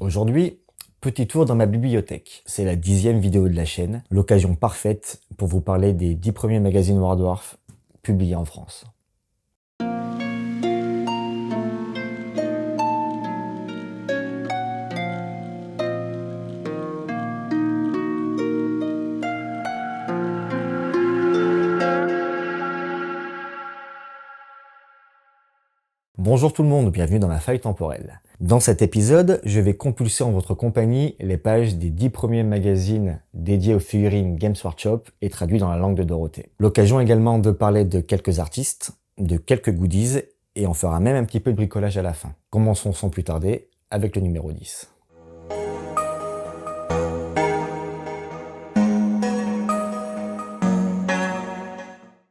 Aujourd'hui, petit tour dans ma bibliothèque. C'est la 10e vidéo de la chaîne, l'occasion parfaite pour vous parler des 10 premiers magazines War Dwarf publiés en France. Bonjour tout le monde, bienvenue dans ma faille temporelle. Dans cet épisode, je vais compulser en votre compagnie les pages des 10 premiers magazines dédiés aux figurines Games Workshop et traduits dans la langue de Dorothée. L'occasion également de parler de quelques artistes, de quelques goodies, et on fera même un petit peu de bricolage à la fin. Commençons sans plus tarder avec le numéro 10.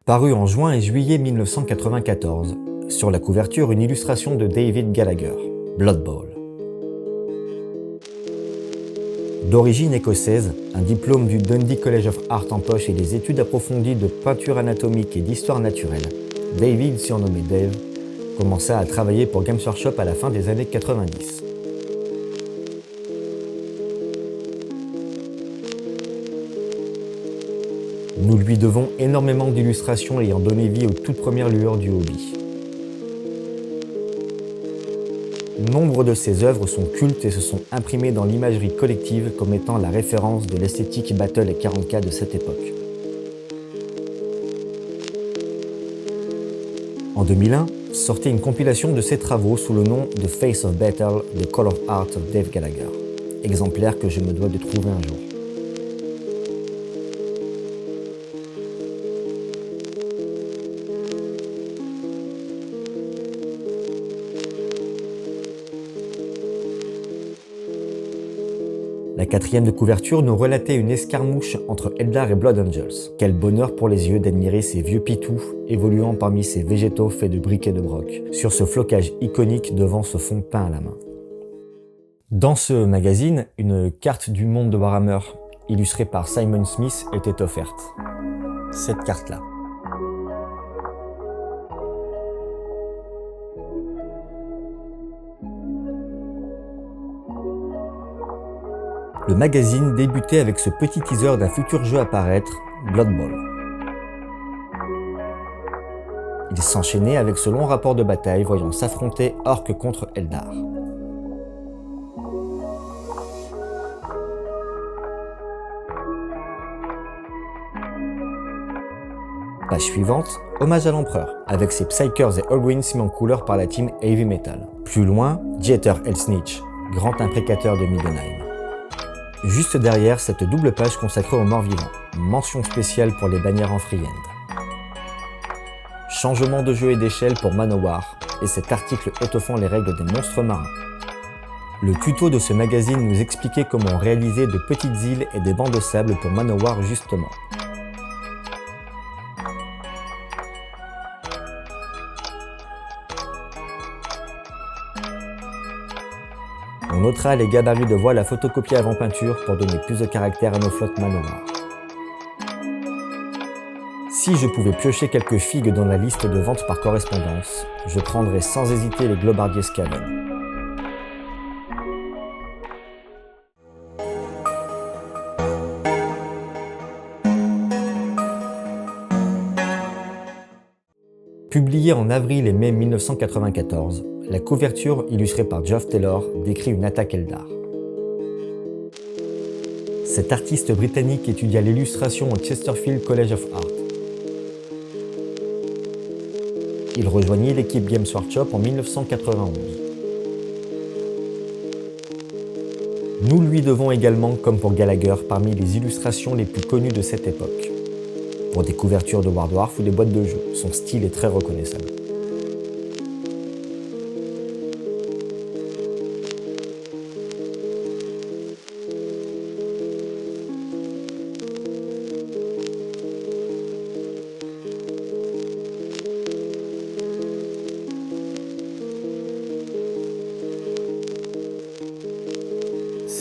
Paru en juin et juillet 1994, sur la couverture une illustration de David Gallagher, Blood Bowl. D'origine écossaise, un diplôme du Dundee College of Art en poche et des études approfondies de peinture anatomique et d'histoire naturelle, David, surnommé Dave, commença à travailler pour Games Workshop à la fin des années 90. Nous lui devons énormément d'illustrations ayant donné vie aux toutes premières lueurs du hobby. Nombre de ses œuvres sont cultes et se sont imprimées dans l'imagerie collective comme étant la référence de l'esthétique Battle et 40K de cette époque. En 2001, sortait une compilation de ses travaux sous le nom de Face of Battle, The Color Art of Dave Gallagher, exemplaire que je me dois de trouver un jour. La 4e de couverture nous relatait une escarmouche entre Eldar et Blood Angels. Quel bonheur pour les yeux d'admirer ces vieux pitous évoluant parmi ces végétaux faits de briques et de broc, sur ce flocage iconique devant ce fond peint à la main. Dans ce magazine, une carte du monde de Warhammer, illustrée par Simon Smith, était offerte. Cette carte-là. Le magazine débutait avec ce petit teaser d'un futur jeu à paraître, Blood Bowl. Il s'enchaînait avec ce long rapport de bataille voyant s'affronter Orc contre Eldar. Page suivante, hommage à l'empereur, avec ses Psykers et Ogwyns mis en couleur par la team Heavy Metal. Plus loin, Dieter Elsnitch, grand imprécateur de Middenheim. Juste derrière, cette double page consacrée aux morts vivants. Mention spéciale pour les bannières en Freehand. Changement de jeu et d'échelle pour Manowar, et cet article étoffant les règles des monstres marins. Le tuto de ce magazine nous expliquait comment réaliser de petites îles et des bancs de sable pour Manowar justement. On notera les gabarits de voile à photocopier avant peinture pour donner plus de caractère à nos flottes Manowar. Si je pouvais piocher quelques figues dans la liste de vente par correspondance, je prendrais sans hésiter les Globardier Skaven. Publié en avril et mai 1994, la couverture, illustrée par Geoff Taylor, décrit une attaque Eldar. Cet artiste britannique étudia l'illustration au Chesterfield College of Art. Il rejoignit l'équipe Games Workshop en 1991. Nous lui devons également, comme pour Gallagher, parmi les illustrations les plus connues de cette époque. Pour des couvertures de War Dwarf ou des boîtes de jeux, son style est très reconnaissable.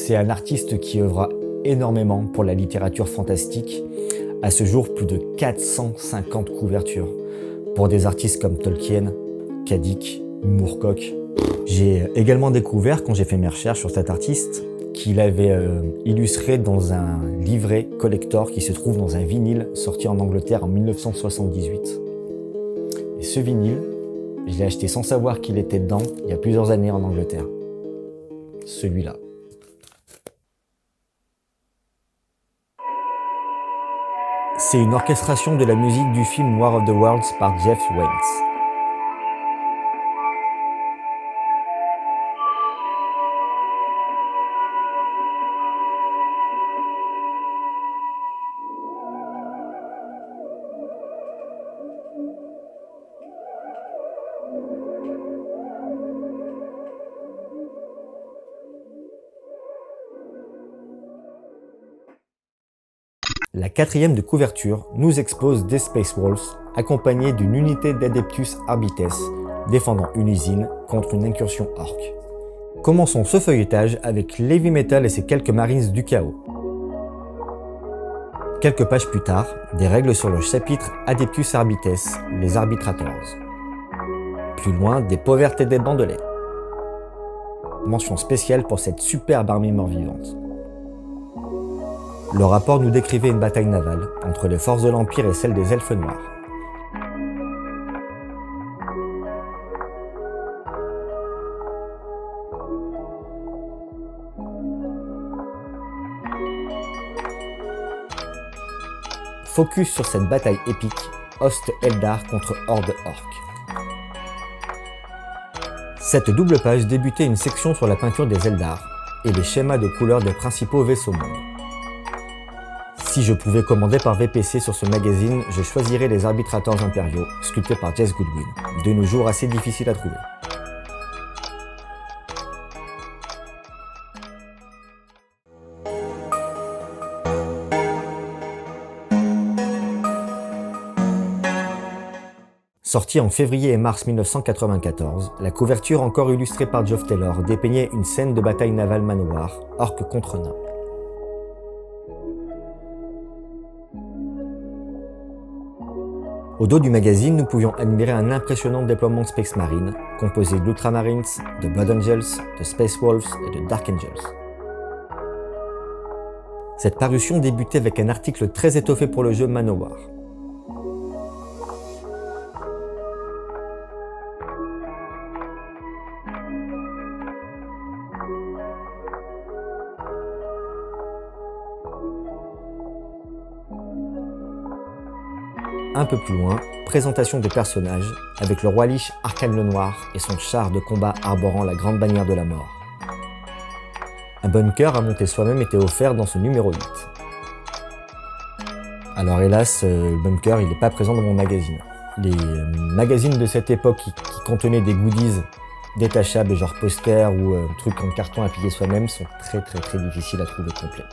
C'est un artiste qui œuvra énormément pour la littérature fantastique. À ce jour, plus de 450 couvertures pour des artistes comme Tolkien, Kadik, Moorcock. J'ai également découvert, quand j'ai fait mes recherches sur cet artiste, qu'il avait illustré dans un livret collector qui se trouve dans un vinyle sorti en Angleterre en 1978. Et ce vinyle, je l'ai acheté sans savoir qu'il était dedans il y a plusieurs années en Angleterre. Celui-là. C'est une orchestration de la musique du film War of the Worlds par Jeff Wales. La quatrième de couverture nous expose des Space Wolves, accompagnés d'une unité d'Adeptus Arbites, défendant une usine contre une incursion orc. Commençons ce feuilletage avec l'heavy metal et ses quelques marines du chaos. Quelques pages plus tard, des règles sur le chapitre Adeptus Arbites, les Arbitrators. Plus loin, des povertes et des bandelets. Mention spéciale pour cette superbe armée mort-vivante. Le rapport nous décrivait une bataille navale entre les forces de l'Empire et celles des Elfes Noirs. Focus sur cette bataille épique, Host Eldar contre Horde Orc. Cette double page débutait une section sur la peinture des Eldar et les schémas de couleurs des principaux vaisseaux mondes. Si je pouvais commander par VPC sur ce magazine, je choisirais les Arbitrators impériaux, sculptés par Jess Goodwin, de nos jours assez difficiles à trouver. Sortie en février et mars 1994, la couverture encore illustrée par Geoff Taylor dépeignait une scène de bataille navale Manowar, orc contre nains. Au dos du magazine, nous pouvions admirer un impressionnant déploiement de Space Marine, composé d'Ultramarines, de Blood Angels, de Space Wolves et de Dark Angels. Cette parution débutait avec un article très étoffé pour le jeu Manowar. Un peu plus loin, présentation des personnages, avec le roi Lich Arcane le Noir et son char de combat arborant la grande bannière de la mort. Un bunker à monter soi-même était offert dans ce numéro 8. Alors hélas, le bunker il n'est pas présent dans mon magazine. Les magazines de cette époque qui contenaient des goodies détachables, genre posters ou trucs en carton à plier soi-même, sont très difficiles à trouver complets.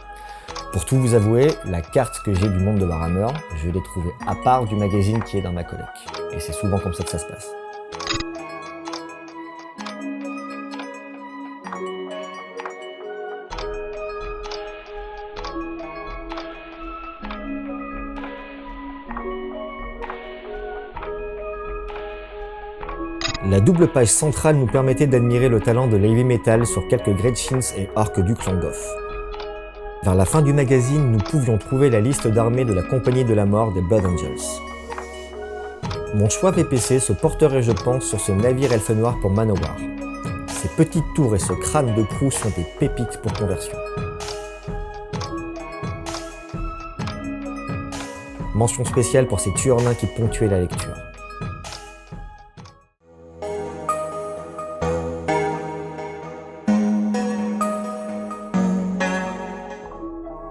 Pour tout vous avouer, la carte que j'ai du monde de Warhammer, je l'ai trouvée à part du magazine qui est dans ma collecte. Et c'est souvent comme ça que ça se passe. La double page centrale nous permettait d'admirer le talent de l'heavy metal sur quelques Gretchins et orques du clan Goth. Vers la fin du magazine, nous pouvions trouver la liste d'armées de la Compagnie de la Mort des Blood Angels. Mon choix VPC se porterait, je pense, sur ce navire elfe noir pour Manowar. Ces petites tours et ce crâne de proue sont des pépites pour conversion. Mention spéciale pour ces tueurs nains qui ponctuaient la lecture.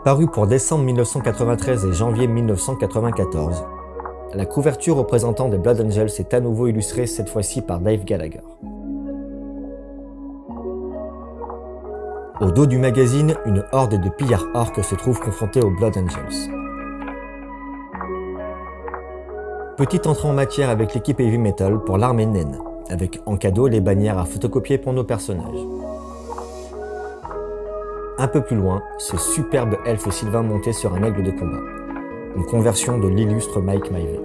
Paru pour décembre 1993 et janvier 1994, la couverture représentant des Blood Angels est à nouveau illustrée cette fois-ci par Dave Gallagher. Au dos du magazine, une horde de pillards orques se trouve confrontée aux Blood Angels. Petite entrée en matière avec l'équipe Heavy Metal pour l'armée naine, avec en cadeau les bannières à photocopier pour nos personnages. Un peu plus loin, ce superbe elfe sylvain monté sur un aigle de combat, une conversion de l'illustre Mike Maivey.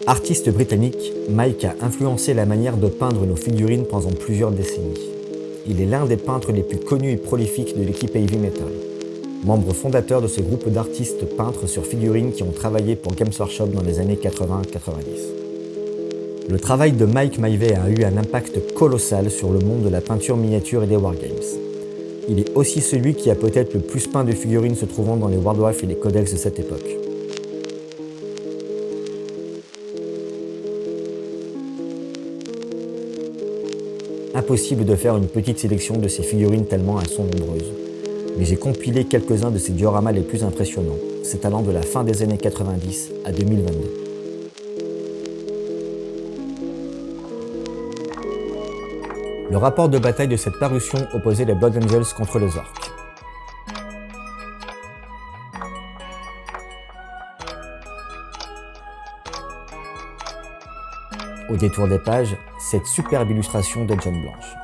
Artiste britannique, Mike a influencé la manière de peindre nos figurines pendant plusieurs décennies. Il est l'un des peintres les plus connus et prolifiques de l'équipe Heavy Metal. Membre fondateur de ce groupe d'artistes peintres sur figurines qui ont travaillé pour Games Workshop dans les années 80-90. Le travail de Mike Maivey a eu un impact colossal sur le monde de la peinture miniature et des wargames. Il est aussi celui qui a peut-être le plus peint de figurines se trouvant dans les Wardwrith et les codex de cette époque. Impossible de faire une petite sélection de ces figurines tellement elles sont nombreuses. Mais j'ai compilé quelques-uns de ces dioramas les plus impressionnants, s'étalant de la fin des années 90 à 2022. Le rapport de bataille de cette parution opposait les Blood Angels contre les orques. Au détour des pages, cette superbe illustration de John Blanche.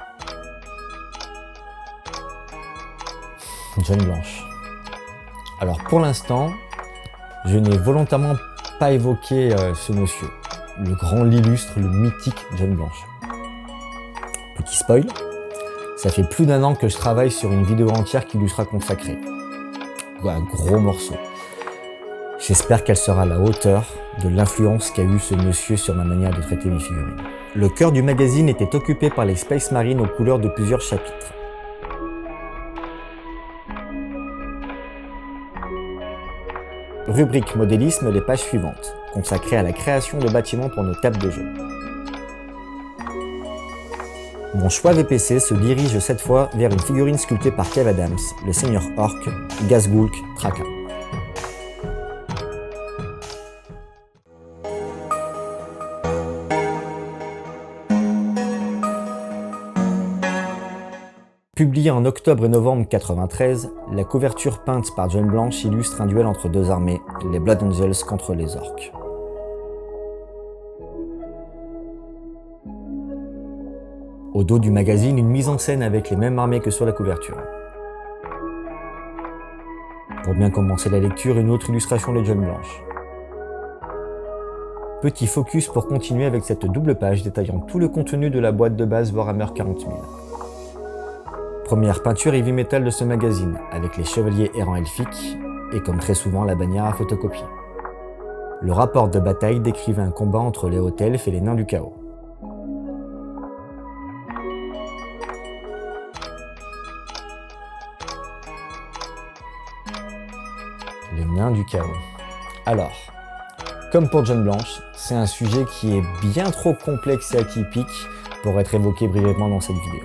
John Blanche. Alors pour l'instant, je n'ai volontairement pas évoqué ce monsieur, le grand, l'illustre, le mythique John Blanche. Petit spoil, ça fait plus d'1 an que je travaille sur une vidéo entière qui lui sera consacrée. Un gros morceau. J'espère qu'elle sera à la hauteur de l'influence qu'a eu ce monsieur sur ma manière de traiter mes figurines. Le cœur du magazine était occupé par les Space Marines aux couleurs de plusieurs chapitres. Rubrique modélisme, les pages suivantes, consacrées à la création de bâtiments pour nos tables de jeu. Mon choix VPC se dirige cette fois vers une figurine sculptée par Kev Adams, le seigneur orc, Ghazghulk Traka. Publiée en octobre et novembre 1993, la couverture peinte par John Blanche illustre un duel entre deux armées, les Blood Angels contre les orques. Au dos du magazine, une mise en scène avec les mêmes armées que sur la couverture. Pour bien commencer la lecture, une autre illustration de John Blanche. Petit focus pour continuer avec cette double page détaillant tout le contenu de la boîte de base Warhammer 40 000. Première peinture heavy metal de ce magazine, avec les chevaliers errants elfiques, et comme très souvent la bannière à photocopier. Le rapport de bataille décrivait un combat entre les hautes elfes et les nains du chaos. Les nains du chaos. Alors, comme pour John Blanche, c'est un sujet qui est bien trop complexe et atypique pour être évoqué brièvement dans cette vidéo.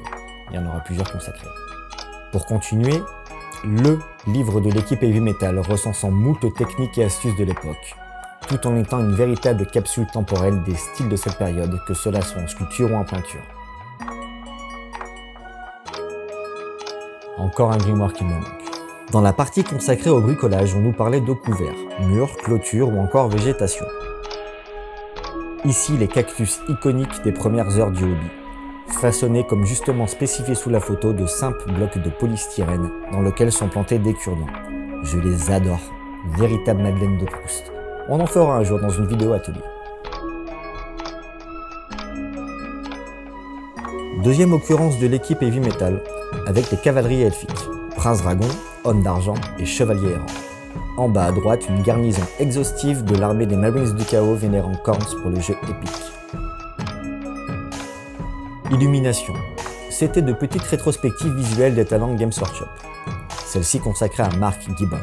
Il y en aura plusieurs consacrés. Pour continuer, le livre de l'équipe Heavy Metal recensant moult techniques et astuces de l'époque, tout en étant une véritable capsule temporelle des styles de cette période, que cela soit en sculpture ou en peinture. Encore un grimoire qui me manque. Dans la partie consacrée au bricolage, on nous parlait de couverts, murs, clôtures ou encore végétation. Ici, les cactus iconiques des premières heures du hobby, façonnés comme justement spécifié sous la photo de simples blocs de polystyrène dans lesquels sont plantés des cure-dents. Je les adore, véritable Madeleine de Proust. On en fera un jour dans une vidéo atelier. Deuxième occurrence de l'équipe Heavy Metal, avec les cavaleries elfiques, prince dragon, homme d'argent et chevalier errant. En bas à droite, une garnison exhaustive de l'armée des Marines du Chaos vénérant Khorne pour le jeu épique. Illumination. C'était de petites rétrospectives visuelles des talents de Games Workshop. Celle-ci consacrée à Mark Gibbons.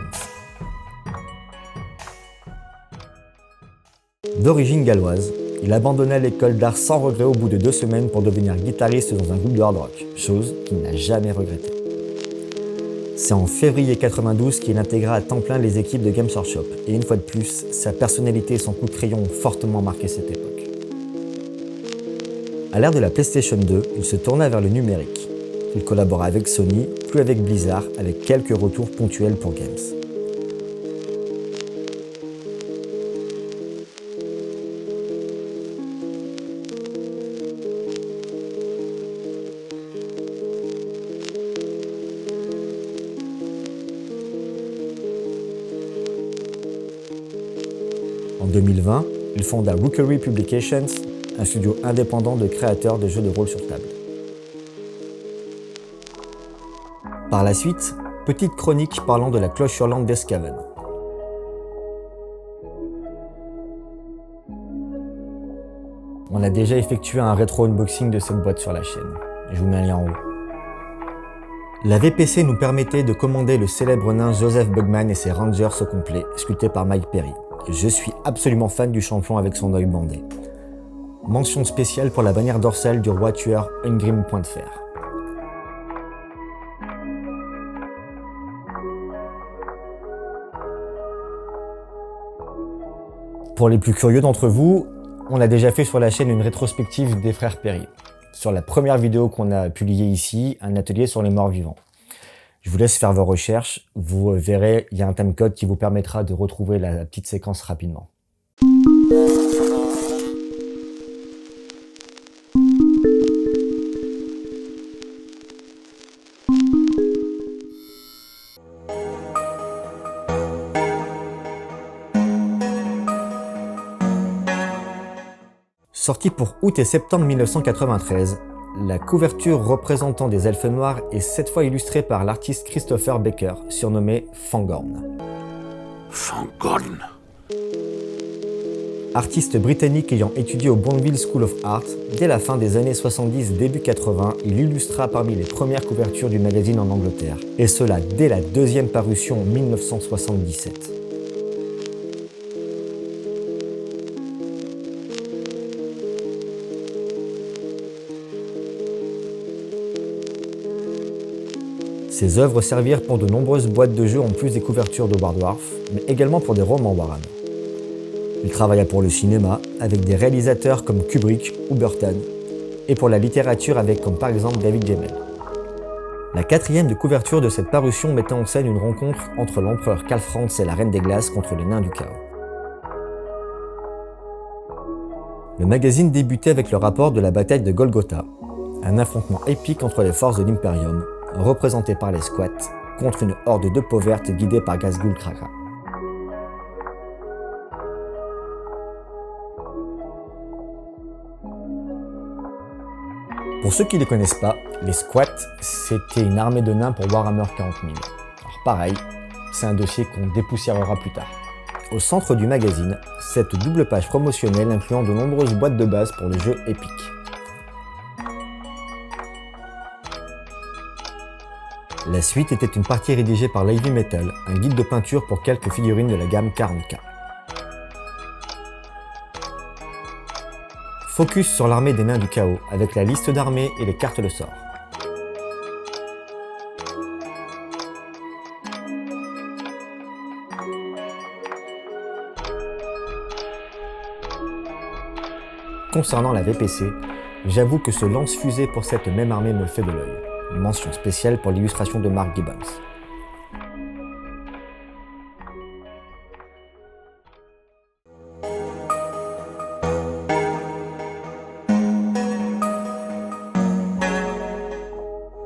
D'origine galloise, il abandonna l'école d'art sans regret au bout de 2 semaines pour devenir guitariste dans un groupe de hard rock, chose qu'il n'a jamais regrettée. C'est en février 92 qu'il intégra à temps plein les équipes de Games Workshop, et une fois de plus, sa personnalité et son coup de crayon ont fortement marqué cette époque. À l'ère de la PlayStation 2, il se tourna vers le numérique. Il collabora avec Sony, puis avec Blizzard, avec quelques retours ponctuels pour Games. En 2020, Il fonda Rookery Publications, un studio indépendant de créateurs de jeux de rôle sur table. Par la suite, petite chronique parlant de la cloche hurlante d'Escaven. On a déjà effectué un rétro-unboxing de cette boîte sur la chaîne. Je vous mets un lien en haut. La VPC nous permettait de commander le célèbre nain Joseph Bugman et ses Rangers au complet, sculptés par Mike Perry. Je suis absolument fan du champion avec son œil bandé. Mention spéciale pour la bannière dorsale du roi tueur Ungrim Point de Fer. Pour les plus curieux d'entre vous, on a déjà fait sur la chaîne une rétrospective des frères Perry. Sur la première vidéo qu'on a publiée ici, un atelier sur les morts vivants. Je vous laisse faire vos recherches, vous verrez, il y a un timecode qui vous permettra de retrouver la petite séquence rapidement. Sorti pour août et septembre 1993, la couverture représentant des elfes noirs est cette fois illustrée par l'artiste Christopher Baker, surnommé Fangorn. Fangorn. Artiste britannique ayant étudié au Bournville School of Art, dès la fin des années 70, début 80, il illustra parmi les premières couvertures du magazine en Angleterre, et cela dès la deuxième parution en 1977. Ses œuvres servirent pour de nombreuses boîtes de jeux en plus des couvertures de War Dwarf, mais également pour des romans Warhammer. Il travailla pour le cinéma avec des réalisateurs comme Kubrick ou Burton, et pour la littérature avec comme par exemple David Gemmell. La quatrième de couverture de cette parution mettait en scène une rencontre entre l'empereur Karl Franz et la Reine des Glaces contre les Nains du Chaos. Le magazine débutait avec le rapport de la bataille de Golgotha, un affrontement épique entre les forces de l'Imperium, représenté par les squats, contre une horde de peaux vertes guidée par Ghazghul Krakra. Pour ceux qui ne les connaissent pas, les squats, c'était une armée de nains pour Warhammer 40 000. Alors pareil, c'est un dossier qu'on dépoussiérera plus tard. Au centre du magazine, cette double page promotionnelle incluant de nombreuses boîtes de base pour le jeu épique. La suite était une partie rédigée par Heavy Metal, un guide de peinture pour quelques figurines de la gamme 40K. Focus sur l'armée des Nains du Chaos, avec la liste d'armées et les cartes de sort. Concernant la VPC, j'avoue que ce lance-fusée pour cette même armée me fait de l'œil. Mention spéciale pour l'illustration de Mark Gibbons.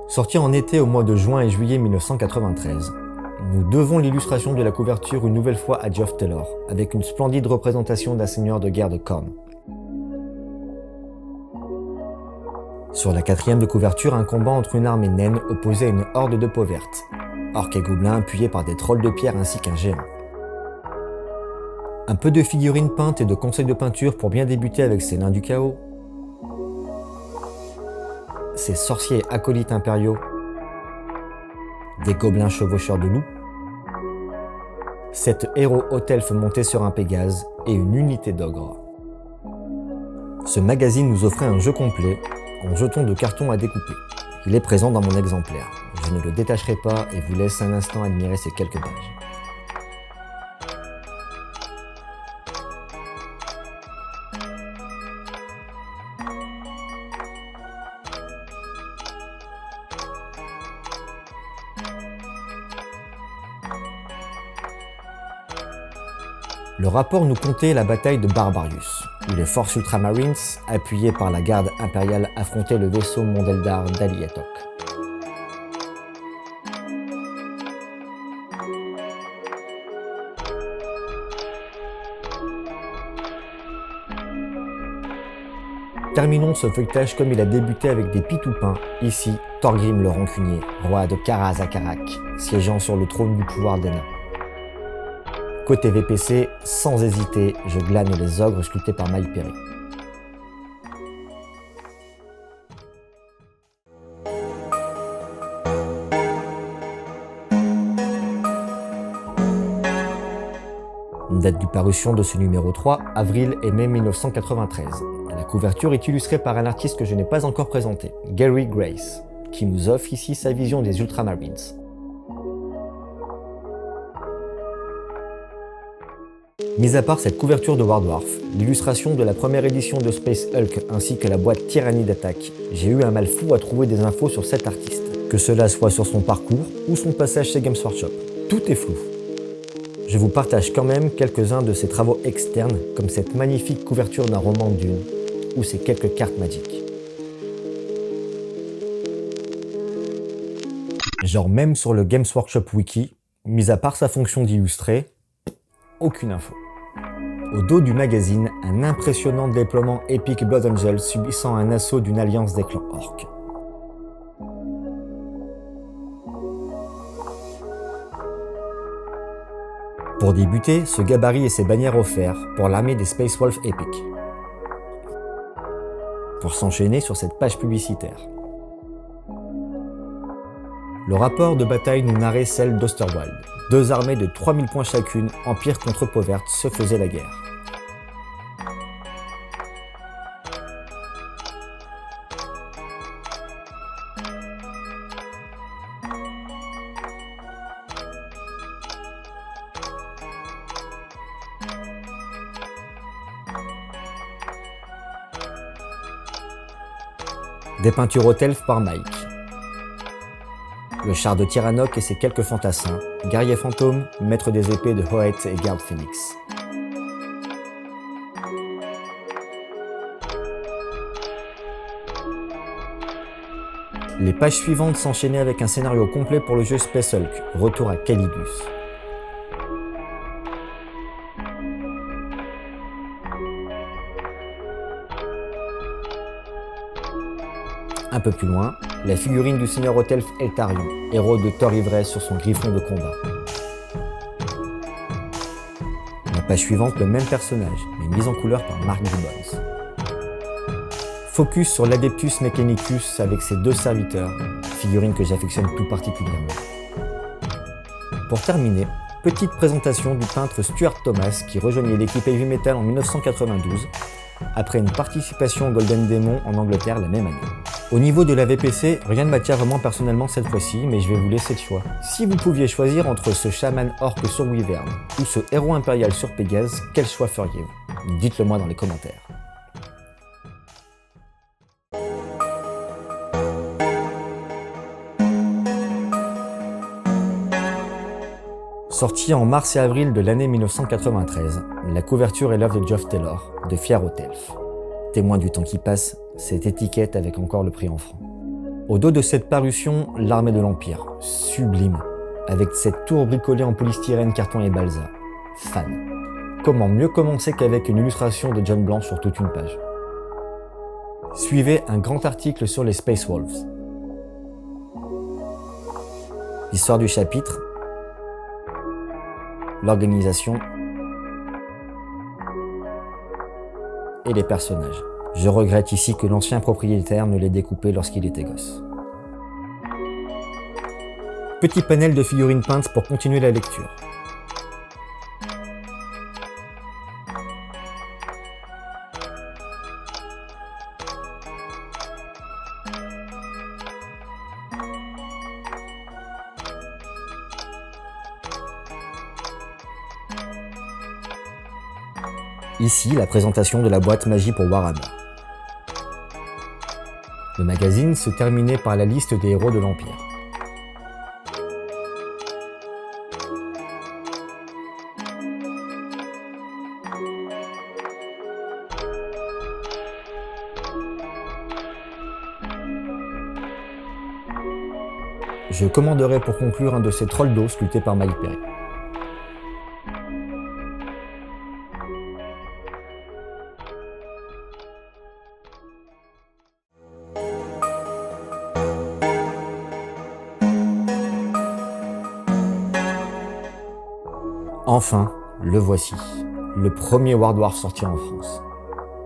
Sorti en été au mois de juin et juillet 1993, nous devons l'illustration de la couverture une nouvelle fois à Geoff Taylor, avec une splendide représentation d'un seigneur de guerre de Khorne. Sur la quatrième de couverture, un combat entre une armée naine opposée à une horde de peaux vertes, orques et gobelins appuyés par des trolls de pierre ainsi qu'un géant. Un peu de figurines peintes et de conseils de peinture pour bien débuter avec ces nains du chaos, ces sorciers acolytes impériaux, des gobelins chevaucheurs de loups, cet héros haut elfe monté sur un Pégase et une unité d'ogres. Ce magazine nous offrait un jeu complet en jetons de carton à découper. Il est présent dans mon exemplaire. Je ne le détacherai pas et vous laisse un instant admirer ces quelques pages. Le rapport nous contait la bataille de Barbarius, où les forces ultramarines, appuyées par la garde impériale, affrontaient le vaisseau Mondeldar d'Aliatok. Terminons ce feuilletage comme il a débuté avec des pitoupins. Ici, Thorgrim le rancunier, roi de Karaz-Akarak, siégeant sur le trône du pouvoir des nains. Côté VPC, sans hésiter, je glane les ogres sculptés par Mike Perry. Date du parution de ce numéro 3, avril et mai 1993. La couverture est illustrée par un artiste que je n'ai pas encore présenté, Gary Grace, qui nous offre ici sa vision des Ultramarines. Mis à part cette couverture de War Dwarf, l'illustration de la première édition de Space Hulk ainsi que la boîte Tyrannie d'attaque, j'ai eu un mal fou à trouver des infos sur cet artiste, que cela soit sur son parcours ou son passage chez Games Workshop. Tout est flou. Je vous partage quand même quelques-uns de ses travaux externes, comme cette magnifique couverture d'un roman Dune, ou ces quelques cartes magiques. Genre même sur le Games Workshop Wiki, mis à part sa fonction d'illustrer, aucune info. Au dos du magazine, un impressionnant déploiement épique Blood Angel subissant un assaut d'une alliance des clans orques. Pour débuter, ce gabarit et ses bannières offerts pour l'armée des Space Wolves épiques. Pour s'enchaîner sur cette page publicitaire. Le rapport de bataille nous narrait celle d'Osterwald. 2 armées de 3000 points chacune, Empire contre Peau Verte, se faisaient la guerre. Des peintures Hautelf par Mike. Le char de Tyrannok et ses quelques fantassins, guerrier fantôme, maître des épées de Hoeth et garde Phoenix. Les pages suivantes s'enchaînaient avec un scénario complet pour le jeu Space Hulk, retour à Calidus. Un peu plus loin, la figurine du seigneur Hautelf Eltarion, héros de Thor Ivresse sur son griffon de combat. La page suivante, le même personnage, mais mise en couleur par Mark Gibbons. Focus sur l'Adeptus Mechanicus avec ses 2 serviteurs, figurine que j'affectionne tout particulièrement. Pour terminer, petite présentation du peintre Stuart Thomas qui rejoignait l'équipe Heavy Metal en 1992, après une participation au Golden Demon en Angleterre la même année. Au niveau de la VPC, rien ne m'attire vraiment personnellement cette fois-ci, mais je vais vous laisser le choix. Si vous pouviez choisir entre ce chaman orc sur Wyvern ou ce héros impérial sur Pégase, quel choix feriez-vous? Dites-le moi dans les commentaires. Sorti en mars et avril de l'année 1993, la couverture est l'œuvre de Geoff Taylor, de Fier Hautelf. Témoin du temps qui passe, cette étiquette avec encore le prix en francs. Au dos de cette parution, l'armée de l'Empire, sublime, avec cette tour bricolée en polystyrène, carton et balsa. Fan. Comment mieux commencer qu'avec une illustration de John Blanc sur toute une page. Suivez un grand article sur les Space Wolves. L'histoire du chapitre, l'organisation et les personnages. Je regrette ici que l'ancien propriétaire ne l'ait découpé lorsqu'il était gosse. Petit panel de figurines peintes pour continuer la lecture. Ici, la présentation de la boîte magie pour Warhammer. Le magazine se terminait par la liste des héros de l'Empire. Je commanderai pour conclure un de ces trolls d'eau sculptés par Mike Perry. Enfin, le voici, le premier War sorti en France.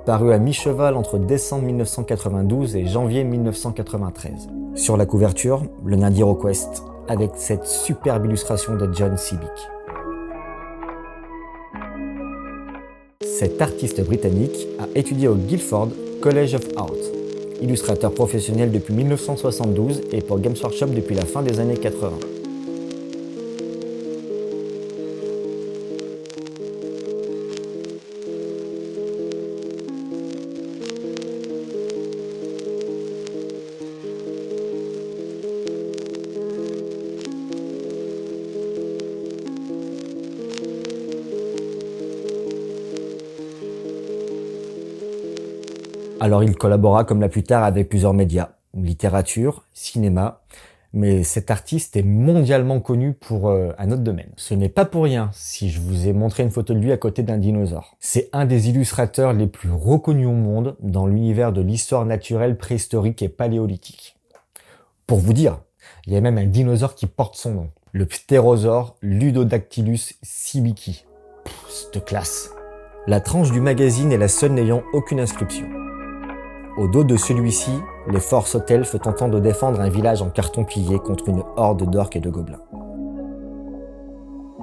Paru à mi-cheval entre décembre 1992 et janvier 1993. Sur la couverture, le Nadir Quest, avec cette superbe illustration de John Sibbick. Cet artiste britannique a étudié au Guildford College of Art, illustrateur professionnel depuis 1972 et pour Games Workshop depuis la fin des années 80. Alors il collabora comme là plus tard avec plusieurs médias, littérature, cinéma, mais cet artiste est mondialement connu pour un autre domaine. Ce n'est pas pour rien si je vous ai montré une photo de lui à côté d'un dinosaure. C'est un des illustrateurs les plus reconnus au monde dans l'univers de l'histoire naturelle préhistorique et paléolithique. Pour vous dire, il y a même un dinosaure qui porte son nom, le ptérosaure Ludodactylus sibbicki. Cette classe. La tranche du magazine est la seule n'ayant aucune inscription. Au dos de celui-ci, les forces elfes tentant de défendre un village en carton plié contre une horde d'orques et de gobelins.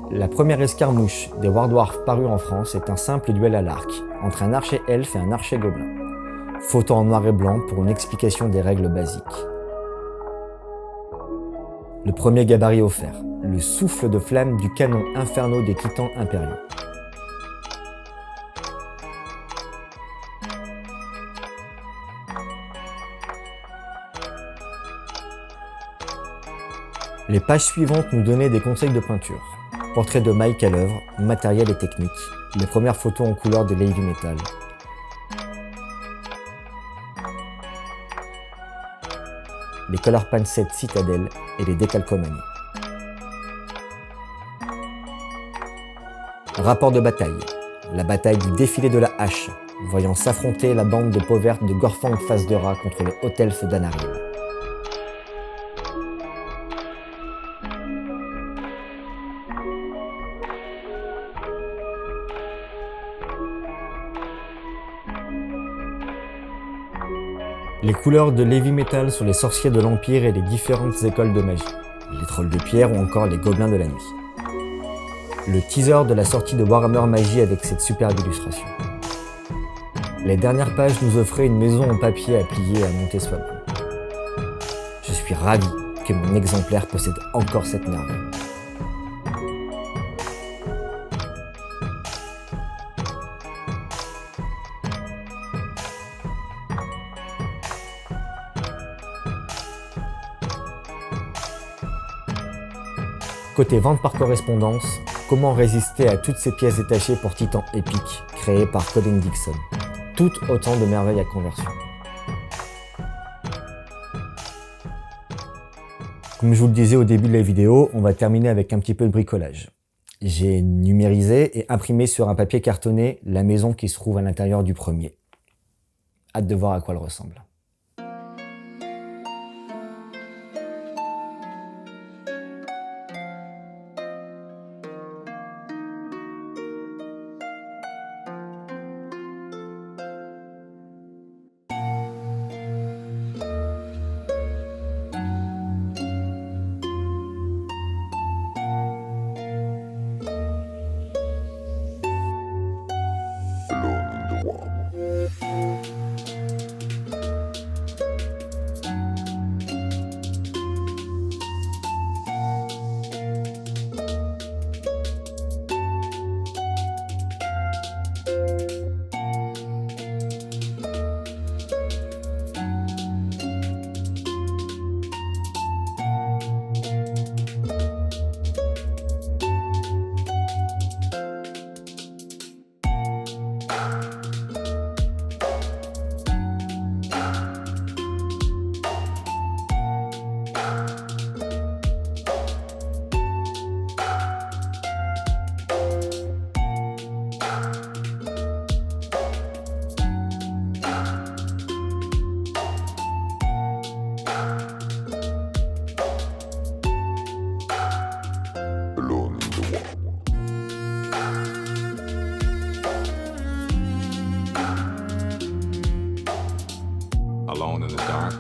La première escarmouche des War Dwarfs parue en France est un simple duel à l'arc, entre un archer elfe et un archer gobelin. Photo en noir et blanc pour une explication des règles basiques. Le premier gabarit offert, le souffle de flamme du canon Inferno des Titans impériaux. Les pages suivantes nous donnaient des conseils de peinture. Portrait de Mike à l'œuvre, matériel et technique, les premières photos en couleur de Heavy Metal. Les Color Pencils Citadel et les décalcomanies. Rapport de bataille. La bataille du défilé de la hache, voyant s'affronter la bande de peau verte de Gorfang Face de Rat contre les Hautes Elfes d'Anariel. Les couleurs de l'heavy metal sur les sorciers de l'Empire et les différentes écoles de magie, les trolls de pierre ou encore les gobelins de la nuit. Le teaser de la sortie de Warhammer Magie avec cette superbe illustration. Les dernières pages nous offraient une maison en papier à plier et à monter soi-même. Je suis ravi que mon exemplaire possède encore cette merveille. Côté vente par correspondance, comment résister à toutes ces pièces détachées pour Titan épiques créées par Colin Dixon. Toutes autant de merveilles à conversion. Comme je vous le disais au début de la vidéo, on va terminer avec un petit peu de bricolage. J'ai numérisé et imprimé sur un papier cartonné la maison qui se trouve à l'intérieur du premier. Hâte de voir à quoi elle ressemble. Alone in the warm.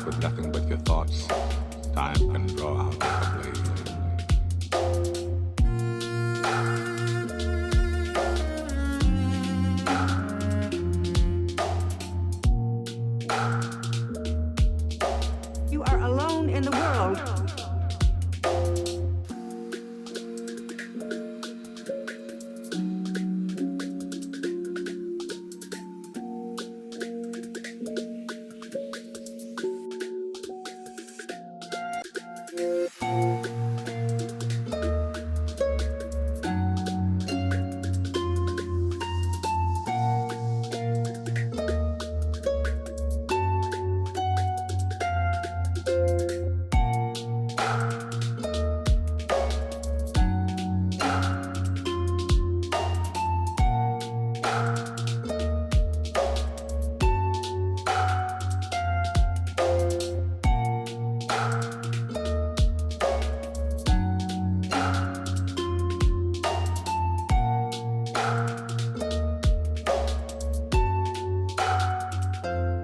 with nothing but your thoughts, time can draw out like a blade. You are alone in the world.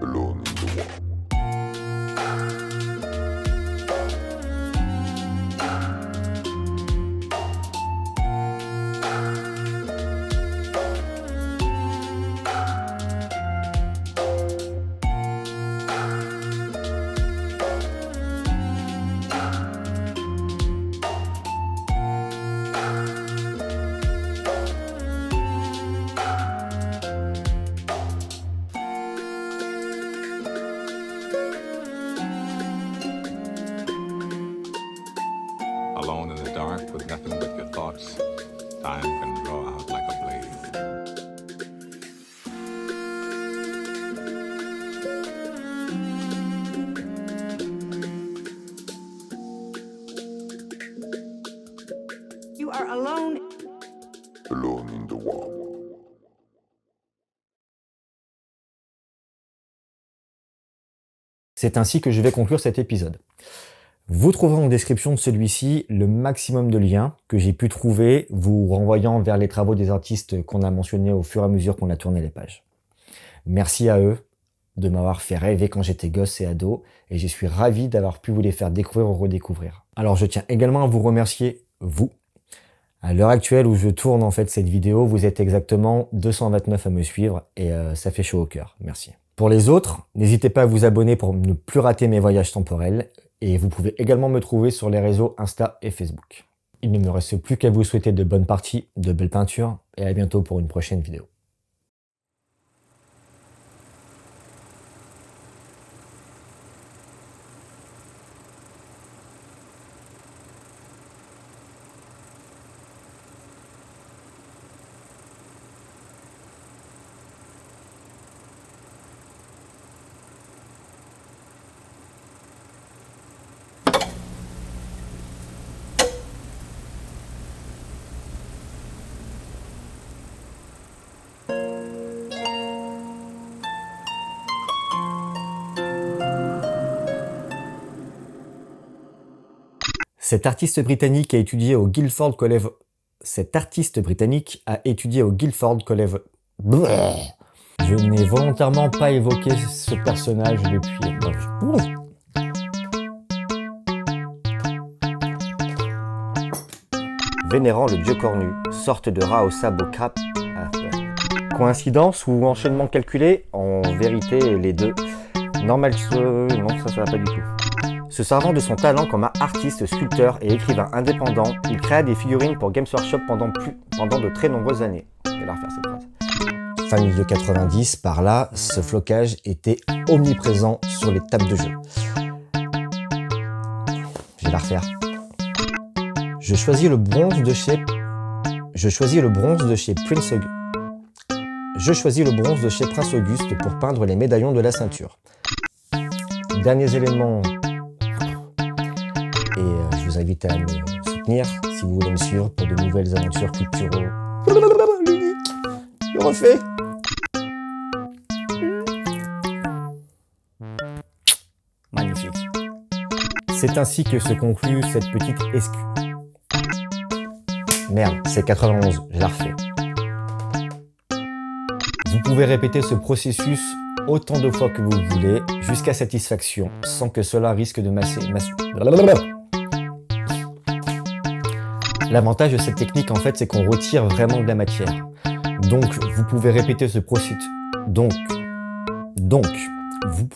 Alone in the world. Alone in the dark with nothing but your thoughts, time can draw out like a blade. You are alone. Alone in the world. C'est ainsi que je vais conclure cet épisode. Vous trouverez en description de celui-ci le maximum de liens que j'ai pu trouver, vous renvoyant vers les travaux des artistes qu'on a mentionnés au fur et à mesure qu'on a tourné les pages. Merci à eux de m'avoir fait rêver quand j'étais gosse et ado, et je suis ravi d'avoir pu vous les faire découvrir ou redécouvrir. Alors je tiens également à vous remercier, vous. À l'heure actuelle où je tourne en fait cette vidéo, vous êtes exactement 229 à me suivre, et ça fait chaud au cœur. Merci. Pour les autres, n'hésitez pas à vous abonner pour ne plus rater mes voyages temporels. Et vous pouvez également me trouver sur les réseaux Insta et Facebook. Il ne me reste plus qu'à vous souhaiter de bonnes parties, de belles peintures, et à bientôt pour une prochaine vidéo. Cet artiste britannique a étudié au Guildford College. Cet artiste britannique a étudié au Guildford College. Je n'ai volontairement pas évoqué ce personnage depuis. Vénérant le dieu cornu, sorte de rat au sabot crap. Coïncidence ou enchaînement calculé? En vérité, les deux. Normal, non, ça va pas du tout. Se servant de son talent comme artiste, sculpteur et écrivain indépendant, il créa des figurines pour Games Workshop pendant de très nombreuses années. Je vais la refaire cette phrase. Fin milieu 90, par là, ce flocage était omniprésent sur les tables de jeu. Je vais la refaire. Je choisis le bronze de chez Prince Auguste pour peindre les médaillons de la ceinture. Derniers éléments. Et je vous invite à me soutenir si vous voulez me suivre pour de nouvelles aventures culturelles. L'unique. Je refais. Magnifique. C'est ainsi que se conclut cette petite escu. Merde, c'est 91, je la refais. Vous pouvez répéter ce processus autant de fois que vous voulez, jusqu'à satisfaction, sans que cela risque de masser. L'avantage de cette technique, en fait, c'est qu'on retire vraiment de la matière. Donc, vous pouvez répéter ce processus. Donc, vous